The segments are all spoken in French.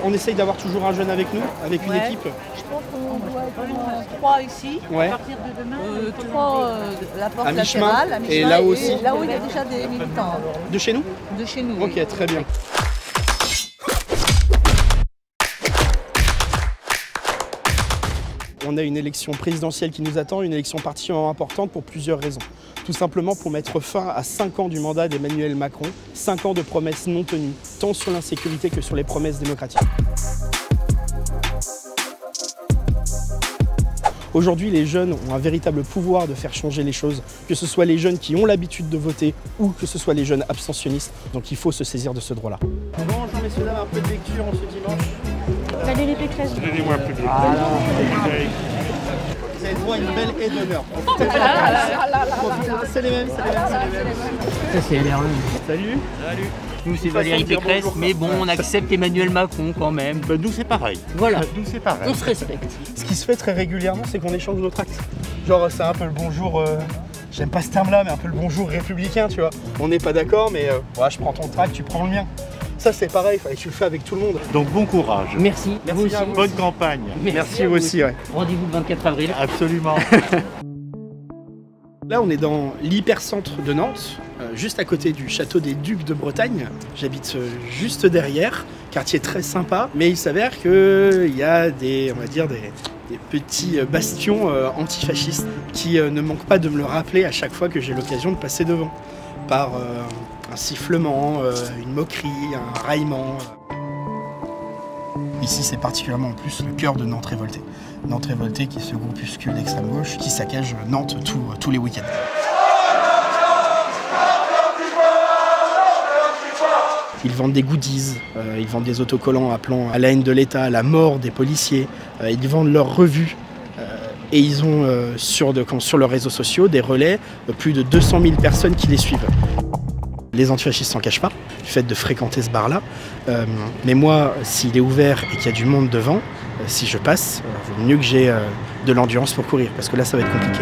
On essaye d'avoir toujours un jeune avec nous, avec une équipe. Je pense qu'on doit être 3 ici, à partir de demain. 3 la porte à mi-chemin, latérale, à mi-chemin, et là aussi. Là où il y a déjà des militants. De chez nous? De chez nous. Ok, très bien. On a une élection présidentielle qui nous attend, une élection particulièrement importante pour plusieurs raisons. Tout simplement pour mettre fin à 5 ans du mandat d'Emmanuel Macron, 5 ans de promesses non tenues, tant sur l'insécurité que sur les promesses démocratiques. Aujourd'hui, les jeunes ont un véritable pouvoir de faire changer les choses, que ce soit les jeunes qui ont l'habitude de voter ou que ce soit les jeunes abstentionnistes. Donc il faut se saisir de ce droit-là. Bonjour messieurs, dames, un peu de lecture en ce dimanche. Valérie Pécresse. Donnez-moi un peu de Vous avez droit à une belle haie d'honneur. C'est les mêmes, c'est les mêmes, c'est les mêmes. Ça c'est LRE. Salut. Salut. Nous c'est Valérie Pécresse, mais bon, on accepte Emmanuel Macron quand même. Bah, nous c'est pareil. Voilà, Nous c'est pareil. on se respecte. Ce qui se fait très régulièrement, c'est qu'on échange nos tracts. Genre c'est un peu le bonjour, j'aime pas ce terme-là, mais un peu le bonjour républicain, tu vois. On n'est pas d'accord, mais ouais, je prends ton tract, tu prends le mien. Ça c'est pareil, fallait que tu le fais avec tout le monde. Donc bon courage. Merci. Vous aussi. Bonne campagne. Merci vous aussi, ouais. Rendez-vous le 24 avril. Absolument. Là, on est dans l'hypercentre de Nantes, juste à côté du château des Ducs de Bretagne. J'habite juste derrière, quartier très sympa, mais il s'avère qu'il y a des, on va dire, des petits bastions antifascistes qui ne manquent pas de me le rappeler à chaque fois que j'ai l'occasion de passer devant. Par un sifflement, une moquerie, un raillement. Ici, c'est particulièrement en plus le cœur de Nantes révoltée. Nantes révoltée qui est ce groupuscule d'extrême gauche qui saccage Nantes tous les week-ends. Ils vendent des goodies, ils vendent des autocollants appelant à la haine de l'État, à la mort des policiers, ils vendent leurs revues. Et ils ont sur leurs réseaux sociaux des relais, plus de 200 000 personnes qui les suivent. Les antifascistes s'en cachent pas, du fait de fréquenter ce bar-là. Mais moi, s'il est ouvert et qu'il y a du monde devant, si je passe, il vaut mieux que j'ai de l'endurance pour courir, parce que là, ça va être compliqué.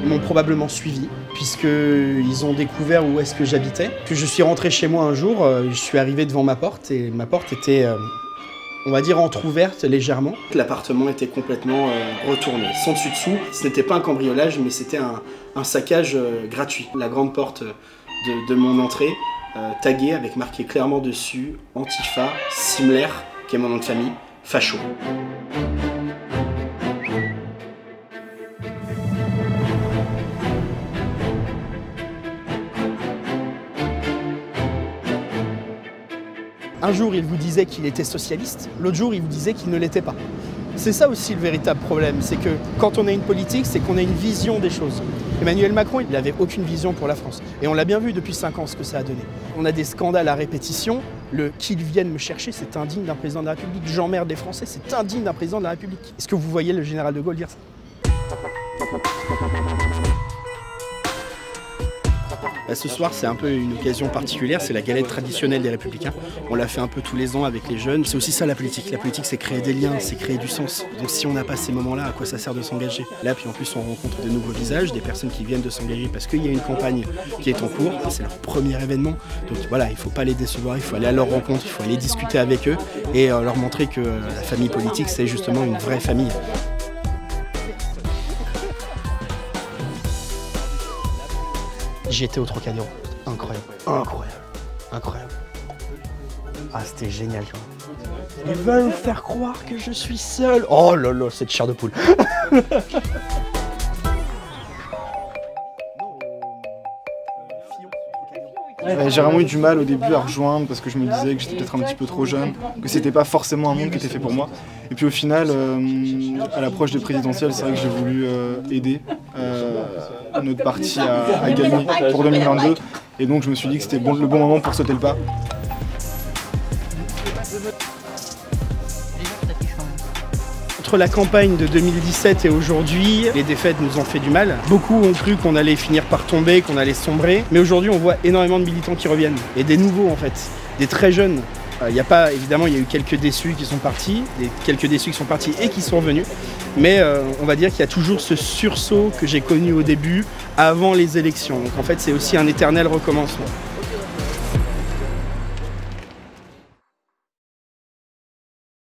Ils m'ont probablement suivi, puisqu'ils ont découvert où est-ce que j'habitais. Que je suis rentré chez moi un jour, je suis arrivé devant ma porte, et ma porte était, on va dire, entrouverte légèrement. L'appartement était complètement retourné, sans dessus-dessous. Ce n'était pas un cambriolage, mais c'était un saccage gratuit. La grande porte de mon entrée, taguée avec marqué clairement dessus Antifa, Simler, qui est mon nom de famille, facho. Un jour, il vous disait qu'il était socialiste, l'autre jour, il vous disait qu'il ne l'était pas. C'est ça aussi le véritable problème, c'est que quand on a une politique, c'est qu'on a une vision des choses. Emmanuel Macron, il n'avait aucune vision pour la France. Et on l'a bien vu depuis 5 ans ce que ça a donné. On a des scandales à répétition, le « qu'ils viennent me chercher », c'est indigne d'un président de la République. J'emmerde les Français, c'est indigne d'un président de la République. Est-ce que vous voyez le général de Gaulle dire ça ? Ce soir, c'est un peu une occasion particulière, c'est la galette traditionnelle des Républicains. On l'a fait un peu tous les ans avec les jeunes. C'est aussi ça la politique. La politique, c'est créer des liens, c'est créer du sens. Donc si on n'a pas ces moments-là, à quoi ça sert de s'engager? Là, puis en plus, on rencontre de nouveaux visages, des personnes qui viennent de s'engager parce qu'il y a une campagne qui est en cours. C'est leur premier événement. Donc voilà, il ne faut pas les décevoir, il faut aller à leur rencontre, il faut aller discuter avec eux et leur montrer que la famille politique, c'est justement une vraie famille. J'étais au Trocadéro. Incroyable. Incroyable. Incroyable. Ah, c'était génial, tu vois. Ils veulent faire croire que je suis seul. Oh là là, cette chair de poule. J'ai vraiment eu du mal au début à rejoindre parce que je me disais que j'étais peut-être un petit peu trop jeune, que c'était pas forcément un monde qui était fait pour moi. Et puis au final, à l'approche des présidentielles, c'est vrai que j'ai voulu aider notre parti à gagner pour 2022. Et donc je me suis dit que c'était le bon moment pour sauter le pas. Entre la campagne de 2017 et aujourd'hui, les défaites nous ont fait du mal. Beaucoup ont cru qu'on allait finir par tomber, qu'on allait sombrer. Mais aujourd'hui, on voit énormément de militants qui reviennent. Et des nouveaux, en fait. Des très jeunes. Évidemment, il y a eu quelques déçus qui sont partis. Quelques déçus qui sont partis et qui sont revenus. Mais on va dire qu'il y a toujours ce sursaut que j'ai connu au début, avant les élections. Donc en fait, c'est aussi un éternel recommencement.